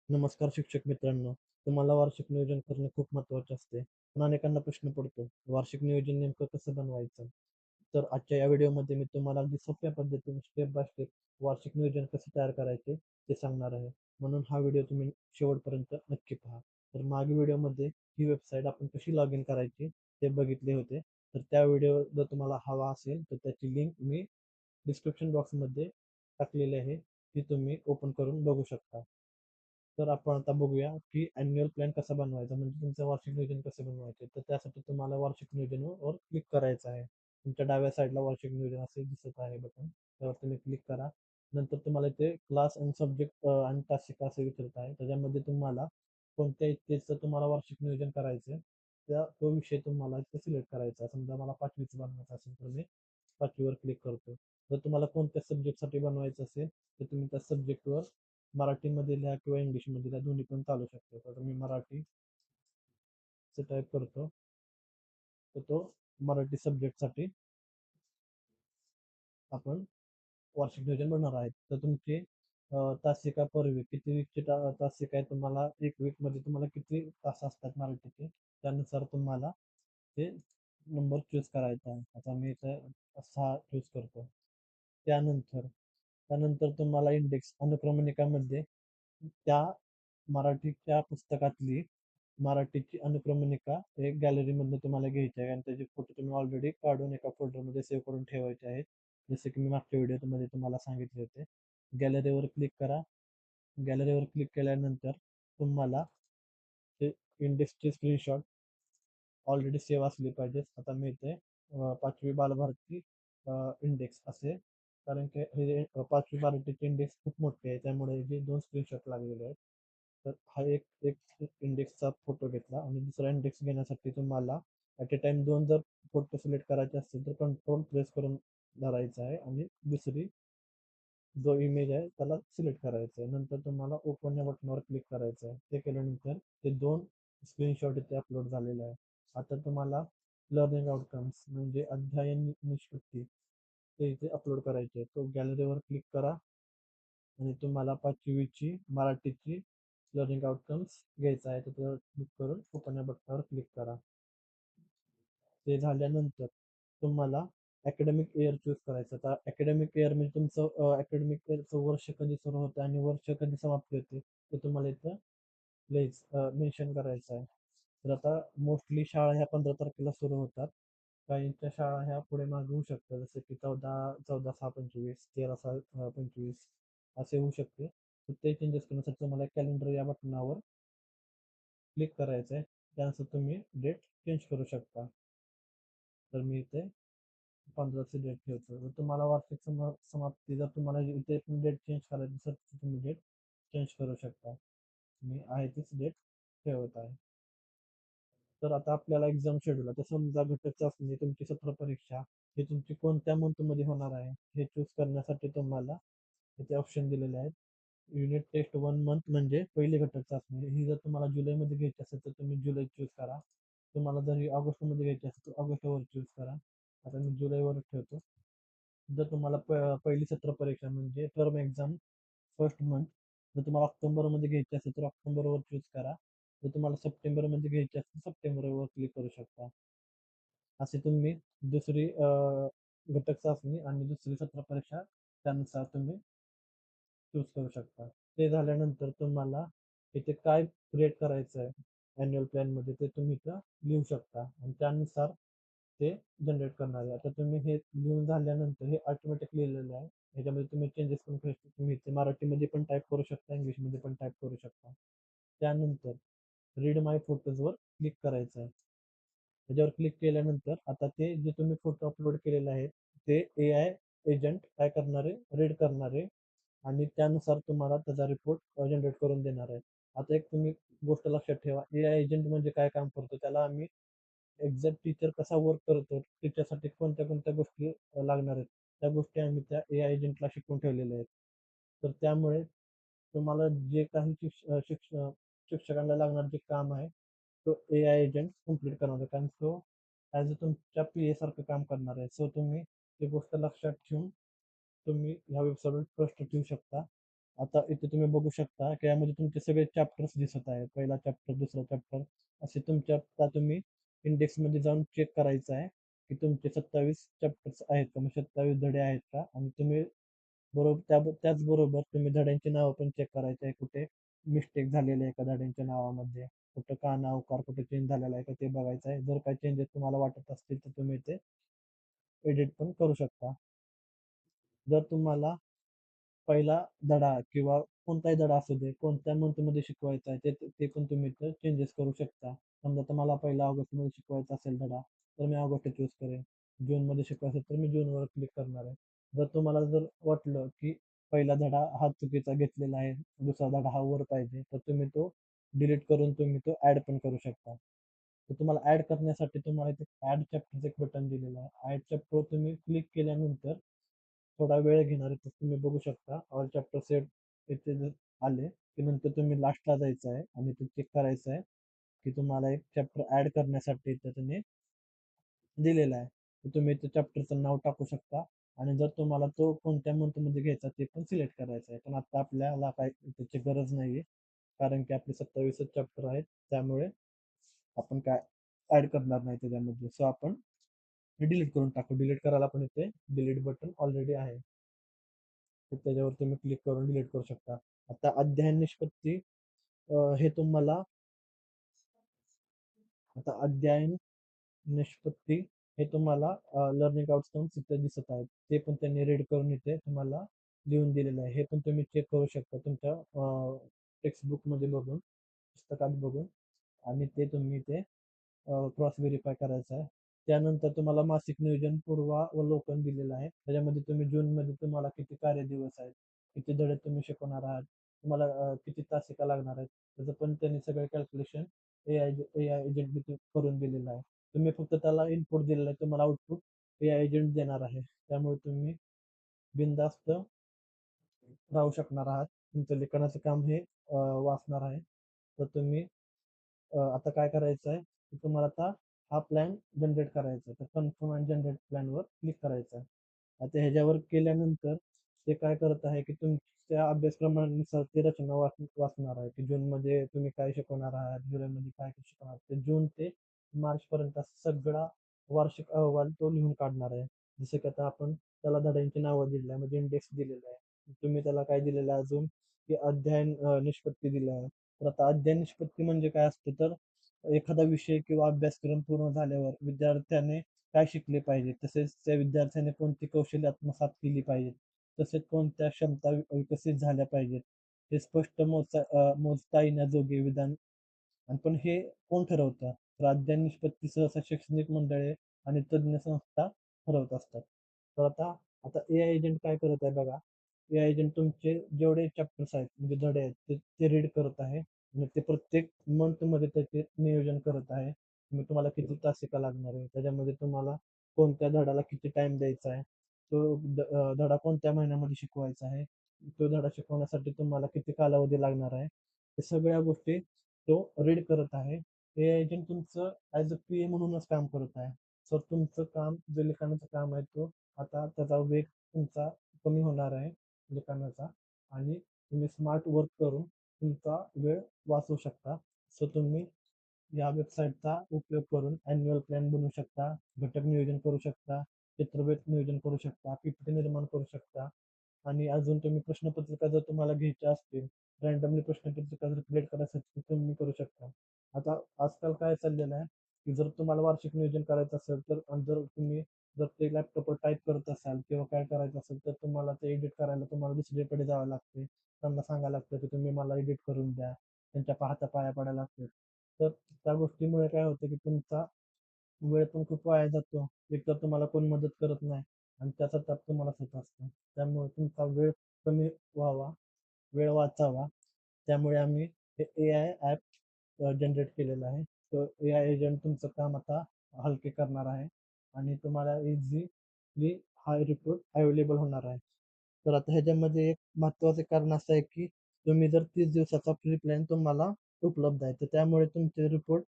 नमस्कार शिक्षक मित्रांनो. तुम्हाला वार्षिक नियोजन करणे खूप महत्त्वाचे असते. पण अनेकांना प्रश्न पडतो, वार्षिक नियोजन नेमकं कसं बनवायचं? तर आजच्या या व्हिडिओमध्ये मी तुम्हाला अगदी सोप्या पद्धतीने स्टेप बाय स्टेप वार्षिक नियोजन कसे तयार करायचे ते सांगणार आहे. म्हणून हा व्हिडिओ तुम्ही शेवटपर्यंत नक्की पहा. तर मागील व्हिडिओमध्ये ही वेबसाईट आपण कशी लॉग इन करायची ते बघितले होते. तर त्या व्हिडिओ जर तुम्हाला हवा असेल तर त्याची लिंक मी डिस्क्रिप्शन बॉक्समध्ये टाकलेली आहे. ती तुम्ही ओपन करून बघू शकता. तर आपण आता बघूया की ॲन्युअल प्लॅन कसा बनवायचा, म्हणजे तुमचं वार्षिक नियोजन कसे बनवायचे. तर त्यासाठी तुम्हाला वार्षिक नियोजनवर क्लिक करायचं आहे. तुमच्या डाव्या साईडला वार्षिक नियोजन असे दिसत आहे बटन, त्यावर तुम्ही क्लिक करा. नंतर तुम्हाला इथे क्लास अँड सब्जेक्ट आणि तासिका असे विचारत आहे. त्याच्यामध्ये तुम्हाला कोणत्या इयत्तेचं तुम्हाला वार्षिक नियोजन करायचं आहे, तो विषय तुम्हाला इथे सिलेक्ट करायचा. समजा मला 5वीचं बनवायचं असेल तर मी 5वीवर क्लिक करतो. जर तुम्हाला कोणत्या सब्जेक्टसाठी बनवायचं असेल तर तुम्ही त्या सब्जेक्टवर मराठीमध्ये लिहा किंवा इंग्लिशमध्ये लिहा, दोन्ही पण चालू शकते. तर मी मराठीचं टाईप करतो, तर तो मराठी सब्जेक्टसाठी आपण वार्षिक नियोजन बनवणार आहेत. तर तुमची तासिका पर वीक किती वीकची तासिका आहे, तुम्हाला एक वीकमध्ये तुम्हाला किती तास असतात मराठीचे, त्यानुसार तुम्हाला ते नंबर चूज करायचा आहे. आता मी इथे 6 चूज करतो. त्यानंतर त्यानंतर तुम्हाला इंडेक्स अनुक्रमणिकामध्ये त्या मराठीच्या पुस्तकातली मराठीची अनुक्रमणिका एक गॅलरीमधनं तुम्हाला घ्यायची आहे आणि त्याचे फोटो तुम्ही ऑलरेडी काढून एका फोल्डरमध्ये सेव्ह करून ठेवायचे आहेत. जसे की मी मागच्या व्हिडिओमध्ये तुम्हाला सांगितले होते. गॅलरीवर क्लिक करा. गॅलरीवर क्लिक केल्यानंतर तुम्हाला ते इंडेक्सचे स्क्रीनशॉट ऑलरेडी सेव्ह असली पाहिजे. आता मी इथे 5वी बालभारती इंडेक्स असे, कारण की हे 5वी बालभारतीचे इंडेक्स खूप मोठे आहे, त्यामुळे जे 2 स्क्रीनशॉट लागलेले आहेत. तर हा एक एक इंडेक्सचा फोटो घेतला आणि दुसरा इंडेक्स घेण्यासाठी तुम्हाला ॲट अ टाइम 2 जर फोटो सिलेक्ट करायचे असतील तर कंट्रोल प्रेस करून धरायचा आहे आणि दुसरी जो इमेज आहे त्याला सिलेक्ट करायचं आहे. नंतर तुम्हाला ओपन या बटनावर क्लिक करायचं आहे. ते केल्यानंतर ते 2 स्क्रीनशॉट इथे अपलोड झालेले आहे. आता तुम्हाला लर्निंग आउटकम्स म्हणजे अध्ययन निष्पत्ती ते इथे अपलोड करायचे आहे. तो गॅलरीवर क्लिक करा आणि तुम्हाला 5वीची मराठीची लर्निंग आउटकम्स घ्यायचा आहे. तर त्यावर क्लिक करून ओपन या बटनावर क्लिक करा. ते झाल्यानंतर तुम्हाला अकॅडमिक इयर चूज करायचं. आता अकॅडमिक इयर म्हणजे तुमचं अकॅडमिक इयरचं वर्ष कधी सुरू होतं आणि वर्ष कधी समाप्ती होते ते तुम्हाला इथं मेन्शन करायचं आहे. तर आता मोस्टली शाळा ह्या 15 तारखेला सुरू होतात. काहींच्या शाळा ह्या पुढे मागे होऊ शकतात, जसं की 14/6/25, 13/6/25 असे होऊ शकते. तर ते चेंजेस करण्यासाठी तुम्हाला कॅलेंडर या बटनावर क्लिक करायचं आहे. त्यानुसार तुम्ही डेट चेंज करू शकता. तर मी इथे 15ची डेट ठेवतो. जर तुम्हाला वार्षिक समाप्ती जर तुम्हाला इथे पण डेट चेंज करायची असेल तर तुम्ही डेट चेंज करू शकता. मी आहे तीच डेट ठेवत आहे. तर आता आपल्याला एक्झाम शेड्यूल, आता समजा घटक चाचणी तुमची सत्र परीक्षा ही तुमची कोणत्या मंथमध्ये होणार आहे हे चूज करण्यासाठी तुम्हाला इथे ऑप्शन दिलेले आहेत. युनिट टेस्ट 1 मंथ म्हणजे पहिली घटक चाचणी, ही जर तुम्हाला जुलैमध्ये घ्यायची असेल तर तुम्ही जुलै चूज करा. तुम्हाला जर ही ऑगस्टमध्ये घ्यायची असेल तर ऑगस्टवर चूज करा. आता मी जुलैवरच ठेवतो. जर तुम्हाला पहिली सत्र परीक्षा म्हणजे टर्म एक्झाम फर्स्ट मंथ जर तुम्हाला ऑक्टोबरमध्ये घ्यायची असेल तर ऑक्टोबरवर चूज करा. जर तुम्हाला सप्टेंबरमध्ये घ्यायची असेल तर सप्टेंबरवर क्लिक करू शकता. असे तुम्ही दुसरी घटक चाचणी आणि दुसरी सत्र परीक्षा त्यानुसार तुम्ही चूज करू शकता. ते झाल्यानंतर तुम्हाला इथे काय क्रिएट करायचं आहे ॲन्युअल प्लॅनमध्ये ते तुम्ही इथं लिहू शकता आणि त्यानुसार ते जनरेट करणार आहे. आता तुम्ही हे लिहून झाल्यानंतर हे ऑटोमॅटिक लिहिलेलं आहे. ह्याच्यामध्ये तुम्ही चेंजेस करून करू शकता. तुम्ही इथे मराठीमध्ये पण टाईप करू शकता, इंग्लिशमध्ये पण टाईप करू शकता. त्यानंतर रीड माय फोटोजवर क्लिक करायचं आहे. त्याच्यावर क्लिक केल्यानंतर आता ते जे तुम्ही फोटो अपलोड केलेले आहेत ते AI एजंट काय करणार आहे, रीड करणार आहे आणि त्यानुसार तुम्हाला त्याचा रिपोर्ट जनरेट करून देणार आहे. आता एक तुम्ही गोष्ट लक्षात ठेवा, AI एजंट म्हणजे काय काम करतो, त्याला आम्ही एक्झॅक्ट टीचर कसा वर्क करतो, टीचरसाठी कोणत्या गोष्टी लागणार आहेत, त्या गोष्टी आम्ही त्या AI एजंटला शिकवून ठेवलेल्या आहेत. तर त्यामुळे तुम्हाला जे काही शिक्षकांना लागणार जे काम आहे तो AI एजंट कंप्लीट करणार आहे, कारण तो ॲज अ तुमच्या PA सारखं काम करणार आहे. सो तुम्ही ती गोष्ट लक्षात ठेवून तुम्ही ह्या वेबसाईटवर ट्रस्ट ठेवू शकता. आता इथे तुम्ही बघू शकता की यामध्ये तुमचे सगळे चॅप्टर्स दिसत आहेत. पहिला चॅप्टर, दुसरा चॅप्टर असे तुमच्या आता तुम्ही इंडेक्समध्ये जाऊन चेक करायचं आहे, की तुमचे 27 चॅप्टर्स आहेत का? मग 27 धडे आहेत का? आणि तुम्ही त्याचबरोबर तुम्ही धड्यांची नावं पण चेक करायची आहे. कुठे मिस्टेक झालेली आहे का धड्यांच्या नावामध्ये? कुठं काना, उकार कुठे चेंज झालेला आहे का ते बघायचं आहे. जर काही चेंजेस तुम्हाला वाटत असतील तर तुम्ही ते एडिट पण करू शकता. जर तुम्हाला पहिला धडा किंवा कोणताही धडा असू दे, कोणत्या मंथमध्ये शिकवायचा आहे ते ते पण तुम्ही इथं चेंजेस करू शकता. समजा तुम्हाला पहिला ऑगस्टमध्ये शिकवायचा असेल धडा, तर मी ऑगस्ट चूज करेन. जूनमध्ये शिकवायचा असेल तर मी जूनवर क्लिक करणार आहे. जर तुम्हाला वाटलं की पहिला धडा हा चुकीचा घेतलेला आहे, दुसरा धडा हा वर पाहिजे, तर तुम्ही तो डिलीट करून तुम्ही तो ॲड पण करू शकता. तर तुम्हाला ॲड करण्यासाठी तुम्हाला इथे ॲड चॅप्टरचं एक बटन दिलेलं आहे. ॲड चॅप्टरवर तुम्ही क्लिक केल्यानंतर थोडा वेळ घेणार आहे, तर तुम्ही बघू शकता ऑल चॅप्टर सेट इथे जर आले, की नंतर तुम्ही लास्टला जायचं आहे आणि ते चेक करायचं आहे, की तुम्हाला एक चॅप्टर ॲड करण्यासाठी इथं त्याने दिलेला आहे. तर तुम्ही त्या चॅप्टरचं नाव टाकू शकता आणि जर तुम्हाला तो कोणत्या मंथमध्ये घ्यायचा ते पण सिलेक्ट करायचं आहे. पण आता आपल्याला काही त्याची गरज नाहीये, कारण की आपले 27च चॅप्टर आहेत. त्यामुळे आपण काय ॲड करणार नाही त्याच्यामध्ये. सो आपण हे डिलीट करून टाकू. डिलीट करायला पण इथे डिलीट बटन ऑलरेडी आहे. तर त्याच्यावर तुम्ही क्लिक करून डिलीट करू शकता. आता अध्ययन निष्पत्ती हे तुम्हाला आता अध्ययन निष्पत्ती हे तुम्हाला लर्निंग आउटकम्स इथे दिसत आहेत. ते पण त्यांनी रीड करून इथे तुम्हाला लिहून दिलेलं आहे. हे पण तुम्ही चेक करू शकता तुमच्या टेक्स्टबुकमध्ये बघून, पुस्तकात बघून आणि ते तुम्ही ते क्रॉस व्हेरिफाय करायचं आहे. त्यानंतर तुम्हाला मासिक नियोजन पूर्वावलोकन दिलेलं आहे. त्याच्यामध्ये तुम्ही जूनमध्ये तुम्हाला किती कार्यदिवस आहेत, किती धडे तुम्ही शिकवणार आहात, तुम्हाला किती तासिका लागणार आहेत, त्याचं पण त्यांनी सगळं कॅल्क्युलेशन एआय एजंटने करून दिलेलं आहे. तुम्ही फक्त त्याला इनपुट दिलेलं आहे, तुम्हाला आउटपुट एआय एजंट देणार आहे. त्यामुळे तुम्ही बिनधास्त राहू शकणार आहात. तुमचं लिखाणाचं काम हे वाचणार आहे. तर तुम्ही आता काय करायचं आहे, की तुम्हाला आता हा प्लॅन जनरेट करायचा आहे. तर कन्फर्म अँड जनरेट प्लॅनवर क्लिक करायचं आहे. आता ह्याच्यावर केल्यानंतर ते काय करत आहे, की तुमच्या अभ्यासक्रमानुसार ती रचना वाचणार आहे, की जूनमध्ये तुम्ही काय शिकवणार आहात, जुलैमध्ये काय शिकवणार आहात. ते जून ते मार्चपर्यंत सगळा वार्षिक अहवाल तो लिहून काढणार आहे. जसं की आता आपण त्याला धड्यांची नावं दिलेली आहे, म्हणजे इंडेक्स दिलेला आहे. तुम्ही त्याला काय दिलेलं आहे अजून, की अध्ययन निष्पत्ती दिलं आहे. तर आता अध्ययन निष्पत्ती म्हणजे काय असतं, तर एखादा विषय किंवा अभ्यासक्रम पूर्ण झाल्यावर विद्यार्थ्याने काय शिकले पाहिजे, तसेच त्या विद्यार्थ्याने कोणती कौशल्य आत्मसात केली पाहिजेत, तसेच कोणत्या क्षमता विकसित झाल्या पाहिजेत, हे स्पष्ट मोजता येण्याजोगे विधान. आणि पण हे कोण ठरवतं? तर अध्ययन निष्पत्ती सहसा शैक्षणिक मंडळे आणि तज्ञ संस्था ठरवत असतात. तर आता आता एआय एजंट काय करत आहे बघा. एआय एजंट तुमचे जेवढे चॅप्टर्स आहेत म्हणजे धडे आहेत ते रीड करत आहे आणि ते प्रत्येक मंथमध्ये त्याचे नियोजन करत आहे. मग तुम्हाला किती तासिका लागणार आहे, त्याच्यामध्ये तुम्हाला कोणत्या धड्याला किती टाइम द्यायचा आहे, तो धडा कोणत्या महिन्यामध्ये शिकवायचा आहे, तो धडा शिकवण्यासाठी तुम्हाला किती कालावधी लागणार आहे, हे सगळ्या गोष्टी तो रीड करत आहे. एआय एजंट तुमचं ॲज अ पीए म्हणूनच काम करत आहे. सर तुमचं काम जे लिखाणाचं काम आहे तो आता त्याचा वेग तुमचा कमी होणार आहे लिखाणाचा आणि तुम्ही स्मार्ट वर्क करून तुमचा वेळ वाचवू शकता. सो तुम्ही या वेबसाईटचा उपयोग करून ॲन्युअल प्लॅन बनवू शकता, घटक नियोजन करू शकता, चित्रबेट नियोजन करू शकता, पीपीटी निर्माण करू शकता आणि अजून तुम्ही प्रश्नपत्रिका जर तुम्हाला घ्यायच्या असतील, रँडमली प्रश्नपत्रिका जर क्रिएट करायची असेल तर तुम्ही करू शकता. आता आजकाल काय चाललेलं आहे, की जर तुम्हाला वार्षिक नियोजन करायचं असेल तर आणि जर तुम्ही जर ते लॅपटॉपवर टाइप करत असाल किंवा काय करायचं असेल तर तुम्हाला ते एडिट करायला तुम्हाला दुसरीकडे जावं लागते. त्यांना सांगायला लागतं, की तुम्ही मला एडिट करून द्या. त्यांच्या पाहता पाया पडायला लागते. तर त्या गोष्टीमुळे काय होतं, की तुमचा वेळ पण खूप वाया जातो. एकतर तुम्हाला कोण मदत करत नाही आणि त्याचा ताप तुम्हालाच होत असतो. त्यामुळे तुमचा वेळ कमी व्हावा, वेळ वाचावा. त्यामुळे आम्ही हे एआय ॲप जनरेट केलेलं आहे. तर एआय एजंट तुमचं काम आता हलके करणार आहे आणि तुम्हाला इझिली हा रिपोर्ट अवेलेबल होणार आहे. तर आता ह्याच्यामध्ये एक महत्त्वाचं कारण असं आहे, की तुम्ही जर 30 दिवसाचा फ्री प्लॅन तुम्हाला उपलब्ध आहे. तर त्यामुळे तुमचे रिपोर्ट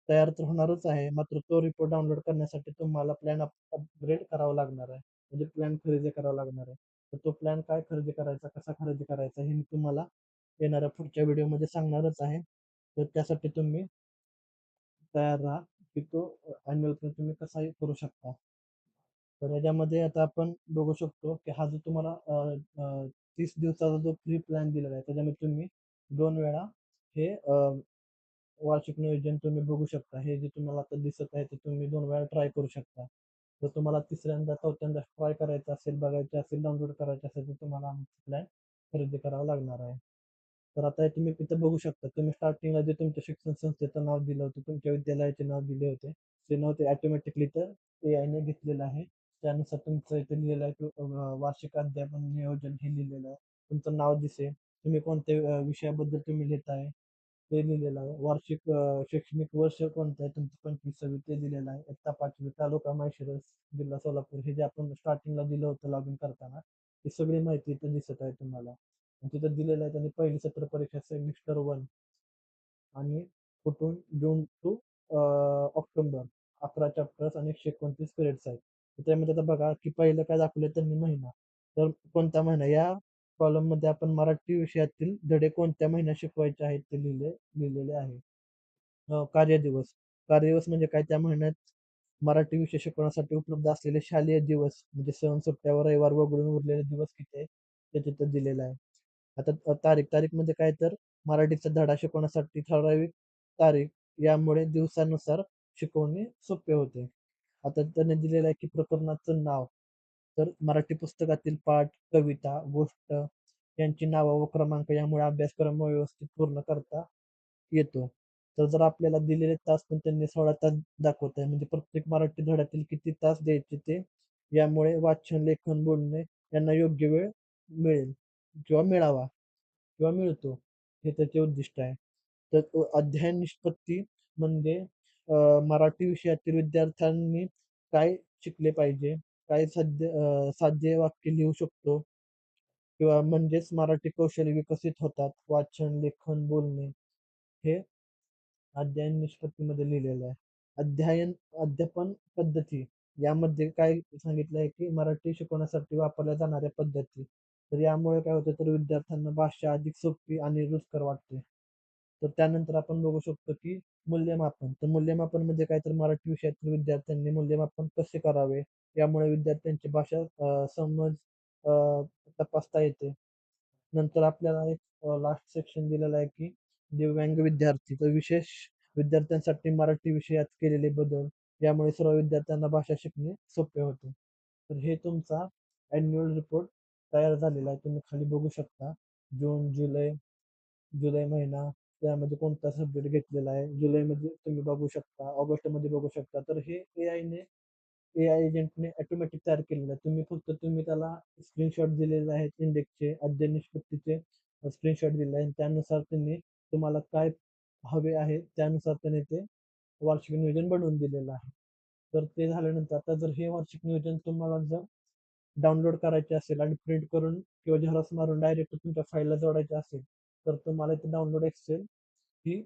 तयार तर होणारच आहे. मात्र तो रिपोर्ट डाउनलोड करण्यासाठी तुम्हाला प्लॅन अपग्रेड करावा लागणार आहे. म्हणजे प्लॅन खरेदी करावा लागणार आहे. तर तो प्लॅन काय खरेदी करायचा, कसा खरेदी करायचा हे मी तुम्हाला येणाऱ्या पुढच्या व्हिडिओमध्ये सांगणारच आहे. तर त्यासाठी तुम्ही तयार राहा, की तो ॲन्युअल प्लॅन तुम्ही कसाही करू शकता. तर याच्यामध्ये आता आपण बघू शकतो, की हा जो तुम्हाला 30 दिवसाचा जो फ्री प्लॅन दिलेला आहे, त्याच्यामध्ये तुम्ही 2 वेळा हे वार्षिक नियोजन तुम्ही बघू शकता. हे जे तुम्हाला आता दिसत आहे, ते तुम्ही 2 वेळा ट्राय करू शकता. जर तुम्हाला तिसऱ्यांदा, चौथ्यांदा ट्राय करायचं असेल, बघायचं असेल, डाउनलोड करायचं असेल, तर तुम्हाला आमचा प्लॅन खरेदी करावा लागणार आहे. तर आता हे तुम्ही तिथं बघू शकता. तुम्ही स्टार्टिंगला जे तुमच्या शिक्षण संस्थेचं नाव दिलं होतं, तुमच्या विद्यालयाचे नाव दिले होते, ते नाव ते ऑटोमॅटिकली तर एआयने घेतलेलं आहे. त्यानुसार तुमचं इथे लिहिलेलं आहे, की वार्षिक अध्यापन नियोजन हे लिहिलेलं आहे. तुमचं नाव दिसेल. तुम्ही कोणत्या विषयाबद्दल तुम्ही लिहिताय ते लिहिलेलं आहे. वार्षिक शैक्षणिक वर्ष कोणतं आहे तुमचं 25-26 ते दिलेलं आहे. इयत्ता 5वी तालुका माळशिरस, जिल्हा सोलापूर हे जे आपण स्टार्टिंगला दिलं होतं लॉगिन करताना, ही सगळी माहिती इथं दिसत आहे तुम्हाला. आणि तिथं दिलेलं आहे त्यांनी पहिली सत्र परीक्षा सेमिस्टर 1 आणि कुठून जून टू ऑक्टोबर 11 चॅप्टर्स आणि 129 पिरियड्स आहेत. तर त्यामध्ये आता बघा, की पहिलं काय दाखवलं त्यांनी महिना. तर कोणता महिना या कॉलममध्ये आपण मराठी विषयातील धडे कोणत्या महिन्यात शिकवायचे आहेत ते लिहिलेले आहे. कार्यदिवस. कार्यदिवस म्हणजे काय त्या महिन्यात मराठी विषय शिकवण्यासाठी उपलब्ध असलेले शालेय दिवस म्हणजे सण, सुट्ट्या व रविवार वगळून उरलेले दिवस किती आहेत ते तिथं दिलेलं आहे. आता तारीख म्हणजे काय तर मराठीचा धडा शिकवण्यासाठी ठराविक तारीख यामुळे दिवसानुसार शिकवणे सोपे होते. आता त्याने दिलेलं आहे की प्रकरणाचं नाव. तर मराठी पुस्तकातील पाठ, कविता, गोष्ट यांची नावं व क्रमांक यामुळे अभ्यासक्रम व्यवस्थित पूर्ण करता येतो. तर जर आपल्याला दिलेले तास पण त्यांनी 16 तास दाखवत आहे. म्हणजे प्रत्येक मराठी धड्यातील किती तास द्यायचे ते यामुळे वाचन, लेखन, बोलणे यांना योग्य वेळ मिळेल किंवा मिळावा किंवा मिळतो. हे त्याचे उद्दिष्ट आहे. तर अध्ययन निष्पत्ती म्हणजे मराठी विषयातील विद्यार्थ्यांनी काय शिकले पाहिजे, काय साध्य वाक्य लिहू शकतो किंवा म्हणजेच मराठी कौशल्य विकसित होतात. वाचन, लेखन, बोलणे हे अध्ययन निष्पत्तीमध्ये लिहिलेलं आहे. अध्यापन पद्धती यामध्ये काय सांगितलं आहे, की मराठी शिकवण्यासाठी वापरल्या जाणाऱ्या पद्धती. तर यामुळे काय होतं, तर विद्यार्थ्यांना भाषा अधिक सोपी आणि रुचकर वाटते. तर त्यानंतर आपण बघू शकतो, की मूल्यमापन. तर मूल्यमापन म्हणजे काय, तर मराठी विषयातील विद्यार्थ्यांनी मूल्यमापन कसे करावे, यामुळे विद्यार्थ्यांची भाषा समज तपासता येते. नंतर आपल्याला एक लास्ट सेक्शन दिलेला आहे, की दिव्यांग विद्यार्थी. तर विशेष विद्यार्थ्यांसाठी मराठी विषयात केलेले बदल, यामुळे सर्व विद्यार्थ्यांना भाषा शिकणे सोपे होते. तर हे तुमचा ॲन्युअल रिपोर्ट तयार झालेला आहे. तुम्ही खाली बघू शकता. जून, जुलै जुलै महिना, त्यामध्ये कोणता सब्जेक्ट घेतलेला आहे. जुलैमध्ये तुम्ही बघू शकता, ऑगस्टमध्ये बघू शकता. तर हे एआय एजंटने ऑटोमॅटिक तयार केलेलं आहे. तुम्ही त्याला स्क्रीनशॉट दिलेले आहेत इंडेक्सचे, अध्ययन निष्पत्तीचे स्क्रीनशॉट दिले आहे आणि त्यानुसार त्यांनी तुम्हाला काय हवे आहे, त्यानुसार त्याने ते वार्षिक नियोजन बनवून दिलेलं आहे. तर ते झाल्यानंतर आता जर हे वार्षिक नियोजन तुम्हाला जर डाउनलोड करायचे असेल आणि प्रिंट करून किंवा झेरॉक्स मारून डायरेक्ट तुमच्या फाईलला जोडायचे असेल, तर तुम्हाला इथे डाउनलोड एक्सेल ही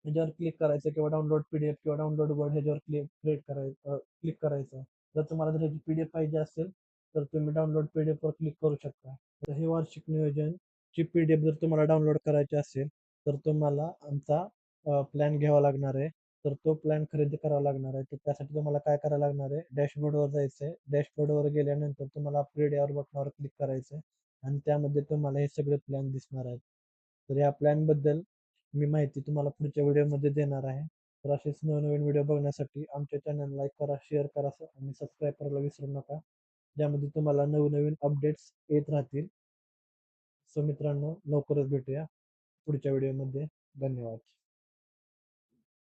ह्याच्यावर क्लिक करायचं किंवा डाउनलोड पीडीएफ किंवा डाउनलोड वर्ड ह्याच्यावर क्लिक करायचं. जर तुम्हाला जर ह्याची पीडीएफ पाहिजे असेल, तर तुम्ही डाउनलोड पीडीएफवर क्लिक करू शकता. तर हे वार्षिक नियोजनची पीडीएफ जर तुम्हाला डाउनलोड करायची असेल, तर तुम्हाला आमचा प्लॅन घ्यावा लागणार आहे. तर तो प्लॅन खरेदी करावा लागणार आहे. तर त्यासाठी तुम्हाला काय करावं लागणार आहे, डॅशबोर्डवर जायचं आहे. डॅशबोर्डवर गेल्यानंतर तुम्हाला अपग्रेड यावर बटनावर क्लिक करायचं आहे आणि त्यामध्ये तुम्हाला हे सगळे प्लॅन दिसणार आहेत. तर या प्लॅनबद्दल मी माहिती तुम्हाला पुढच्या व्हिडिओमध्ये देणार आहे. तर असेच नवनवीन व्हिडिओ बघण्यासाठी आमच्या चॅनल लाईक करा, शेअर करा आणि सबस्क्राईब करायला विसरू नका. ज्यामध्ये तुम्हाला नवनवीन अपडेट्स येत राहतील. सो मित्रांनो, लवकरच भेटूया पुढच्या व्हिडिओमध्ये. धन्यवाद.